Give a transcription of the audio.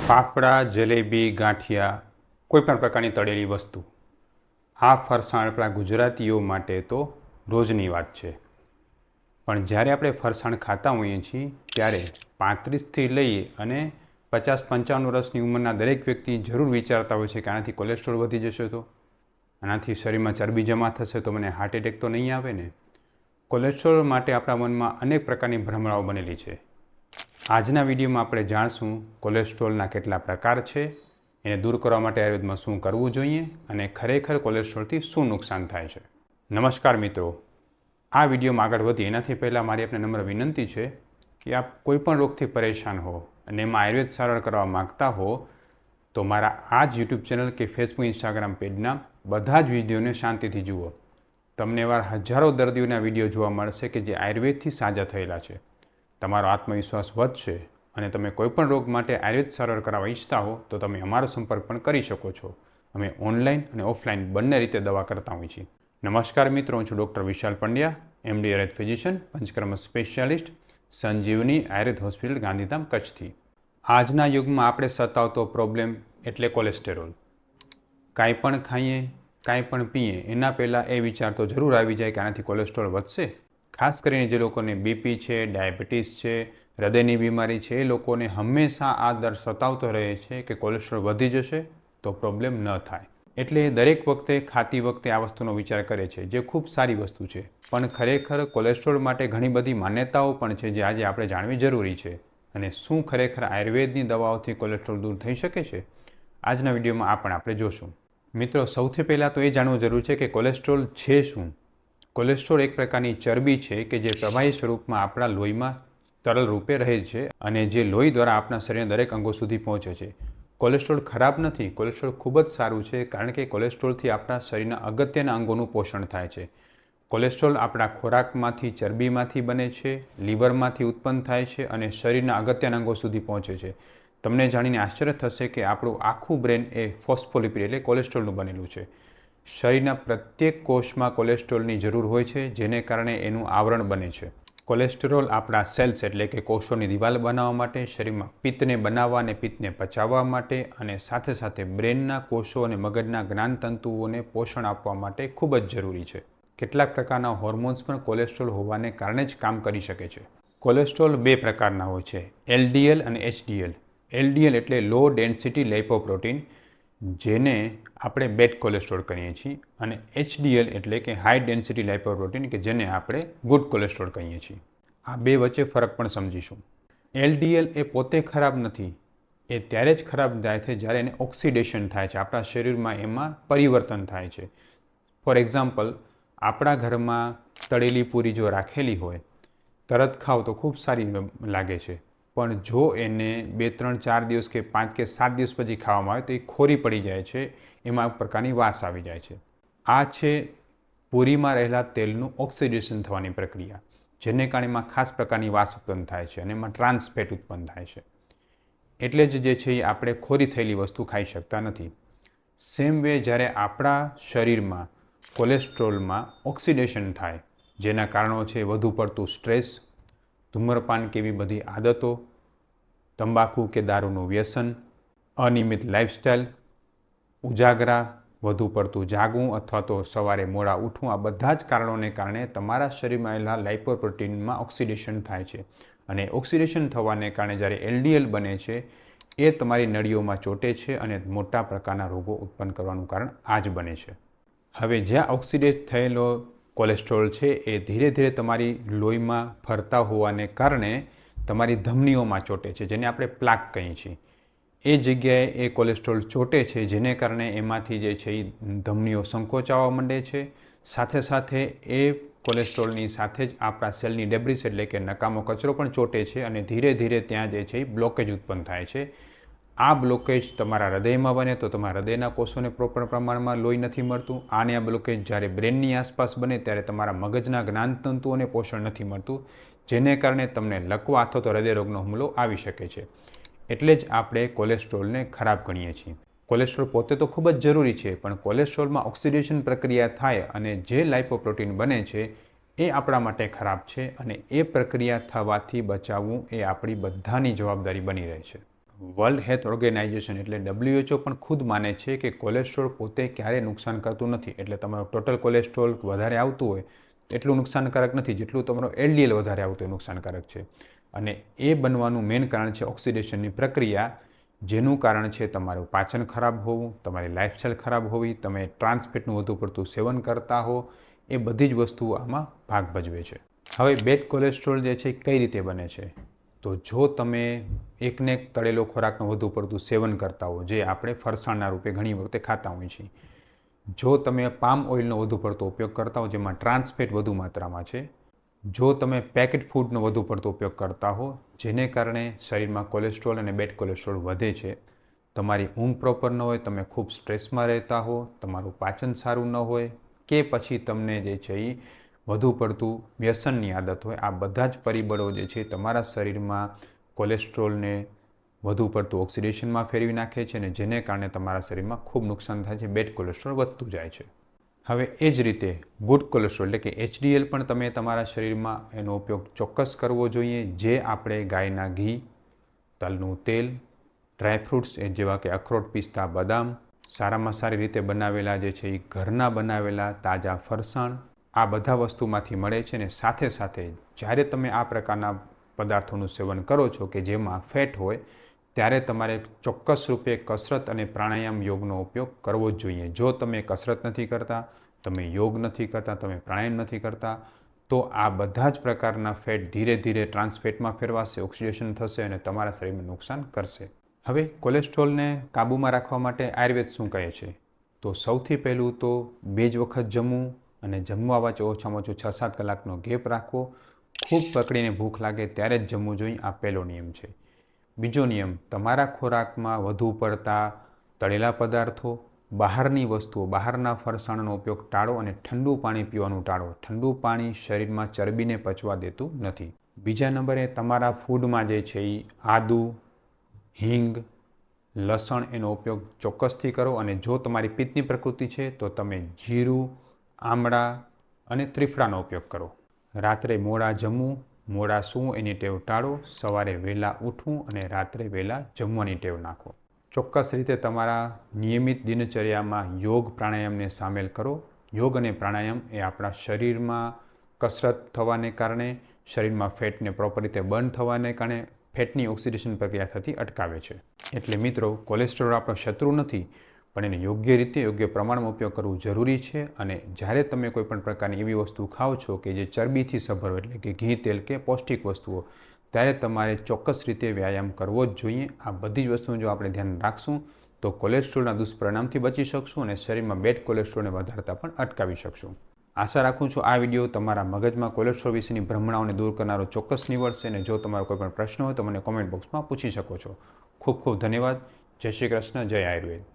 ફાફડા, જલેબી, ગાંઠિયા, કોઈપણ પ્રકારની તળેલી વસ્તુ, આ ફરસાણ આપણા ગુજરાતીઓ માટે તો રોજની વાત છે. પણ જ્યારે આપણે ફરસાણ ખાતા હોઈએ છીએ ત્યારે 35થી લઈ અને 50-55 વર્ષની ઉંમરના દરેક વ્યક્તિ જરૂર વિચારતા હોય છે કે આનાથી કોલેસ્ટ્રોલ વધી જશે, તો આનાથી શરીરમાં ચરબી જમા થશે તો મને હાર્ટ એટેક તો નહીં આવે ને. કોલેસ્ટ્રોલ માટે આપણા મનમાં અનેક પ્રકારની ભ્રમણાઓ બનેલી છે. આજના વિડીયોમાં આપણે જાણશું કોલેસ્ટ્રોલના કેટલા પ્રકાર છે, એને દૂર કરવા માટે આયુર્વેદમાં શું કરવું જોઈએ અને ખરેખર કોલેસ્ટ્રોલથી શું નુકસાન થાય છે. નમસ્કાર મિત્રો, આ વિડીયોમાં આગળ વધીએ એનાથી પહેલાં મારી આપને નમ્ર વિનંતી છે કે આપ કોઈપણ રોગથી પરેશાન હો અને એમાં આયુર્વેદ સારવાર કરવા માગતા હો તો મારા આ જ યુટ્યુબ ચેનલ કે ફેસબુક ઇન્સ્ટાગ્રામ પેજના બધા જ વિડીયોને શાંતિથી જુઓ. તમને એવા હજારો દર્દીઓના વિડીયો જોવા મળશે કે જે આયુર્વેદથી સાજા થયેલા છે. તમારો આત્મવિશ્વાસ વધશે અને તમે કોઈપણ રોગ માટે આયુર્વેદ સારવાર કરાવવા ઈચ્છતા હો તો તમે અમારો સંપર્ક પણ કરી શકો છો. અમે ઓનલાઈન અને ઓફલાઈન બંને રીતે દવા કરતા હોઈએ છીએ. નમસ્કાર મિત્રો, હું છું doctor Vishal Pandya, MD Ayurveda physician, Panchakarma specialist, Sanjivani Ayurveda hospital, Gandhidham, કચ્છથી. આજના યુગમાં આપણે સતાવતો પ્રોબ્લેમ એટલે કોલેસ્ટેરોલ. કાંઈ પણ ખાઈએ, કાંઈ પણ પીએ એના પહેલાં એ વિચાર તો જરૂર આવી જાય કે આનાથી કોલેસ્ટ્રોલ વધશે. ખાસ કરીને જે લોકોને બીપી છે, ડાયાબિટીસ છે, હૃદયની બીમારી છે, એ લોકોને હંમેશા આ ડર સતાવતો રહે છે કે કોલેસ્ટ્રોલ વધી જશે તો પ્રોબ્લેમ ન થાય. એટલે દરેક વખતે ખાતી વખતે આ વસ્તુનો વિચાર કરે છે, જે ખૂબ સારી વસ્તુ છે. પણ ખરેખર કોલેસ્ટ્રોલ માટે ઘણી બધી માન્યતાઓ પણ છે જે આજે આપણે જાણવી જરૂરી છે. અને શું ખરેખર આયુર્વેદની દવાઓથી કોલેસ્ટ્રોલ દૂર થઈ શકે છે? આજના વિડીયોમાં આ પણ આપણે જોશું. મિત્રો, સૌથી પહેલાં તો એ જાણવું જરૂર છે કે કોલેસ્ટ્રોલ છે શું. કોલેસ્ટ્રોલ એક પ્રકારની ચરબી છે કે જે પ્રવાહી સ્વરૂપમાં આપણા લોહીમાં તરલ રૂપે રહે છે અને જે લોહી દ્વારા આપણા શરીરના દરેક અંગો સુધી પહોંચે છે. કોલેસ્ટ્રોલ ખરાબ નથી, કોલેસ્ટ્રોલ ખૂબ જ સારું છે, કારણ કે કોલેસ્ટ્રોલથી આપણા શરીરના અગત્યના અંગોનું પોષણ થાય છે. કોલેસ્ટ્રોલ આપણા ખોરાકમાંથી, ચરબીમાંથી બને છે, લીવરમાંથી ઉત્પન્ન થાય છે અને શરીરના અગત્યના અંગો સુધી પહોંચે છે. તમને જાણીને આશ્ચર્ય થશે કે આપણું આખું બ્રેન એ ફોસ્ફોલિપિડ એટલે કોલેસ્ટ્રોલનું બનેલું છે. શરીરના પ્રત્યેક કોષમાં કોલેસ્ટ્રોલની જરૂર હોય છે, જેને કારણે એનું આવરણ બને છે. કોલેસ્ટેરોલ આપણા સેલ્સ એટલે કે કોષોની દિવાલ બનાવવા માટે, શરીરમાં પિત્તને બનાવવા અને પિત્તને પચાવવા માટે અને સાથે સાથે બ્રેનના કોષો અને મગજના જ્ઞાનતંતુઓને પોષણ આપવા માટે ખૂબ જ જરૂરી છે. કેટલાક પ્રકારના હોર્મોન્સ પણ કોલેસ્ટ્રોલ હોવાને કારણે જ કામ કરી શકે છે. કોલેસ્ટ્રોલ બે પ્રકારના હોય છે, એલડીએલ અને એચડીએલ. એલડીએલ એટલે લો ડેન્સિટી લિપોપ્રોટીન, જેને આપણે બેડ કોલેસ્ટ્રોલ કહીએ છીએ, અને એચડીએલ એટલે કે હાઈ ડેન્સિટી લિપોપ્રોટીન કે જેને આપણે ગુડ કોલેસ્ટ્રોલ કહીએ છીએ. આ બે વચ્ચે ફરક પણ સમજીશું. એલડીએલ એ પોતે ખરાબ નથી, એ ત્યારે જ ખરાબ થાય છે જ્યારે એને ઓક્સિડેશન થાય છે, આપણા શરીરમાં એમાં પરિવર્તન થાય છે. ફોર એક્ઝામ્પલ, આપણા ઘરમાં તળેલી પૂરી જો રાખેલી હોય, તરત ખાવ તો ખૂબ સારી લાગે છે, પણ જો એને 2, 3, 4 દિવસ કે 5 કે 7 દિવસ પછી ખાવામાં આવે તો એ ખોરી પડી જાય છે, એમાં એક પ્રકારની વાસ આવી જાય છે. આ છે પૂરીમાં રહેલા તેલનું ઓક્સિડેશન થવાની પ્રક્રિયા, જેને કારણે એમાં ખાસ પ્રકારની વાસ ઉત્પન્ન થાય છે અને એમાં ટ્રાન્સ ફેટ ઉત્પન્ન થાય છે. એટલે જ જે છે એ આપણે ખોરી થયેલી વસ્તુ ખાઈ શકતા નથી. સેમ વે, જ્યારે આપણા શરીરમાં કોલેસ્ટ્રોલમાં ઓક્સિડેશન થાય, જેના કારણો છે વધુ પડતું સ્ટ્રેસ, ધૂમ્રપાન કે એવી બધી આદતો, તંબાકુ કે દારૂનું વ્યસન, અનિયમિત લાઇફસ્ટાઇલ, ઉજાગરા, વધુ પડતું જાગવું અથવા તો સવારે મોડા ઉઠવું, આ બધા જ કારણોને કારણે તમારા શરીરમાં આવેલા લાઇપોપ્રોટીનમાં ઓક્સિડેશન થાય છે. અને ઓક્સિડેશન થવાને કારણે જ્યારે એલડીએલ બને છે એ તમારી નળીઓમાં ચોંટે છે અને મોટા પ્રકારના રોગો ઉત્પન્ન કરવાનું કારણ આ જ બને છે. હવે જ્યાં ઓક્સિડેટ થયેલો કોલેસ્ટ્રોલ છે એ ધીરે ધીરે તમારી લોહીમાં ફરતા હોવાને કારણે તમારી ધમનીઓમાં ચોંટે છે, જેને આપણે પ્લાક કહીએ છીએ. એ જગ્યાએ એ કોલેસ્ટ્રોલ ચોંટે છે, જેને કારણે એમાંથી જે છે એ ધમનીઓ સંકોચાવા માંડે છે. સાથે સાથે એ કોલેસ્ટ્રોલની સાથે જ આપણા સેલની ડેબ્રિસ એટલે કે નકામો કચરો પણ ચોંટે છે અને ધીરે ધીરે ત્યાં જે છે એ બ્લોકેજ ઉત્પન્ન થાય છે. આ બ્લોકેજ તમારા હૃદયમાં બને તો તમારા હૃદયના કોષોને પ્રોપર પ્રમાણમાં લોહી નથી મળતું. આને આ બ્લોકેજ જ્યારે બ્રેનની આસપાસ બને ત્યારે તમારા મગજના જ્ઞાનતંતુઓને પોષણ નથી મળતું, જેને કારણે તમને લકવા અથવા તો હૃદયરોગનો હુમલો આવી શકે છે. એટલે જ આપણે કોલેસ્ટ્રોલને ખરાબ ગણીએ છીએ. કોલેસ્ટ્રોલ પોતે તો ખૂબ જ જરૂરી છે, પણ કોલેસ્ટ્રોલમાં ઓક્સિડેશન પ્રક્રિયા થાય અને જે લાઇપોપ્રોટીન બને છે એ આપણા માટે ખરાબ છે અને એ પ્રક્રિયા થવાથી બચાવવું એ આપણી બધાની જવાબદારી બની રહે છે. વર્લ્ડ હેલ્થ ઓર્ગેનાઇઝેશન એટલે WHO પણ ખુદ માને છે કે કોલેસ્ટ્રોલ પોતે ક્યારેય નુકસાન કરતું નથી. એટલે તમારો ટોટલ કોલેસ્ટ્રોલ વધારે આવતું હોય એટલું નુકસાનકારક નથી જેટલું તમારો LDL વધારે આવતું હોય નુકસાનકારક છે. અને એ બનવાનું મેઇન કારણ છે ઓક્સિડેશનની પ્રક્રિયા, જેનું કારણ છે તમારું પાચન ખરાબ હોવું, તમારી લાઇફસ્ટાઈલ ખરાબ હોવી, તમે ટ્રાન્સફેટનું વધુ પડતું સેવન કરતા હો, એ બધી જ વસ્તુઓ આમાં ભાગ ભજવે છે. હવે બેડ કોલેસ્ટ્રોલ જે છે કઈ રીતે બને છે? તો જો તમે એકને એક તળેલો ખોરાકનું વધુ પડતું સેવન કરતા હો, જે આપણે ફરસાણના રૂપે ઘણી વખતે ખાતા હોઈએ છીએ, જો તમે પામ ઓઇલનો વધુ પડતો ઉપયોગ કરતા હો જેમાં ટ્રાન્સફેટ વધુ માત્રામાં છે, જો તમે પેકેટ ફૂડનો વધુ પડતો ઉપયોગ કરતા હો જેને કારણે શરીરમાં કોલેસ્ટ્રોલ અને બેડ કોલેસ્ટ્રોલ વધે છે, તમારી ઊંઘ પ્રોપર ન હોય, તમે ખૂબ સ્ટ્રેસમાં રહેતા હો, તમારું પાચન સારું ન હોય, કે પછી તમને જે છે એ વધુ પડતું વ્યસનની આદત હોય, આ બધા જ પરિબળો જે છે તમારા શરીરમાં કોલેસ્ટ્રોલને વધુ પડતું ઓક્સિડેશનમાં ફેરવી નાખે છે અને જેને કારણે તમારા શરીરમાં ખૂબ નુકસાન થાય છે, બેડ કોલેસ્ટ્રોલ વધતું જાય છે. હવે એ જ રીતે ગુડ કોલેસ્ટ્રોલ એટલે કે HDL પણ તમે તમારા શરીરમાં એનો ઉપયોગ ચોક્કસ કરવો જોઈએ, જે આપણે ગાયના ઘી, તલનું તેલ, ડ્રાયફ્રૂટ્સ જેવા કે અખરોટ, પિસ્તા, બદામ, સારામાં સારી રીતે બનાવેલા જે છે એ ઘરના બનાવેલા તાજા ફરસાણ, આ બધા વસ્તુમાંથી મળે છે. અને સાથે સાથે જ્યારે તમે આ પ્રકારના પદાર્થોનું સેવન કરો છો કે જેમાં ફેટ હોય, ત્યારે તમારે ચોક્કસ રૂપે કસરત અને પ્રાણાયામ યોગનો ઉપયોગ કરવો જ જોઈએ. જો તમે કસરત નથી કરતા, તમે યોગ નથી કરતા, તમે પ્રાણાયામ નથી કરતા, તો આ બધા જ પ્રકારના ફેટ ધીરે ધીરે ટ્રાન્સફેટમાં ફેરવાશે, ઓક્સિડેશન થશે અને તમારા શરીરને નુકસાન કરશે. હવે કોલેસ્ટ્રોલને કાબૂમાં રાખવા માટે આયુર્વેદ શું કહે છે? તો સૌથી પહેલું તો 2 જ વખત જમવું અને જમવા વચ્ચે ઓછામાં ઓછું 6-7 કલાકનો ગેપ રાખવો. ખૂબ પકડીને ભૂખ લાગે ત્યારે જ જમવું જોઈએ, આ પહેલો નિયમ છે. બીજો નિયમ, તમારા ખોરાકમાં વધુ પડતા તળેલા પદાર્થો, બહારની વસ્તુઓ, બહારના ફરસાણનો ઉપયોગ ટાળો અને ઠંડુ પાણી પીવાનું ટાળો. ઠંડુ પાણી શરીરમાં ચરબીને પચવા દેતું નથી. બીજા નંબરે તમારા ફૂડમાં જે છે એ આદુ, હિંગ, લસણ એનો ઉપયોગ ચોક્કસથી કરો. અને જો તમારી પિત્તની પ્રકૃતિ છે તો તમે જીરું, આમળા અને ત્રિફળાનો ઉપયોગ કરો. રાત્રે મોડા જમવું, મોડા સૂવું એની ટેવ ટાળો. સવારે વહેલા ઉઠવું અને રાત્રે વહેલા જમવાની ટેવ નાખો. ચોક્કસ રીતે તમારા નિયમિત દિનચર્યામાં યોગ પ્રાણાયામને સામેલ કરો. યોગ અને પ્રાણાયામ એ આપણા શરીરમાં કસરત થવાને કારણે, શરીરમાં ફેટને પ્રોપર રીતે બર્ન થવાને કારણે ફેટની ઓક્સિડેશન પ્રક્રિયા થતી અટકાવે છે. એટલે મિત્રો, કોલેસ્ટ્રોલ આપણો શત્રુ નથી, પણ એને યોગ્ય રીતે, યોગ્ય પ્રમાણમાં ઉપયોગ કરવું જરૂરી છે. અને જ્યારે તમે કોઈ પણ પ્રકારની એવી વસ્તુ ખાઓ છો કે જે ચરબીથી સભર હોય, એટલે કે ઘી, તેલ કે પૌષ્ટિક વસ્તુઓ, ત્યારે તમારે ચોક્કસ રીતે વ્યાયામ કરવો જ જોઈએ. આ બધી જ વસ્તુનું જો આપણે ધ્યાન રાખશું તો કોલેસ્ટ્રોલના દુષ્પરિણામથી બચી શકશું અને શરીરમાં બેડ કોલેસ્ટ્રોલને વધારતા પણ અટકાવી શકશું. આશા રાખું છું આ વિડીયો તમારા મગજમાં કોલેસ્ટ્રોલ વિશેની ભ્રમણાઓને દૂર કરનારો ચોક્કસ નીવડશે. અને જો તમારો કોઈ પણ પ્રશ્ન હોય તો મને કોમેન્ટ બોક્સમાં પૂછી શકો છો. ખૂબ ખૂબ ધન્યવાદ. જય શ્રી કૃષ્ણ. જય આયુર્વેદ.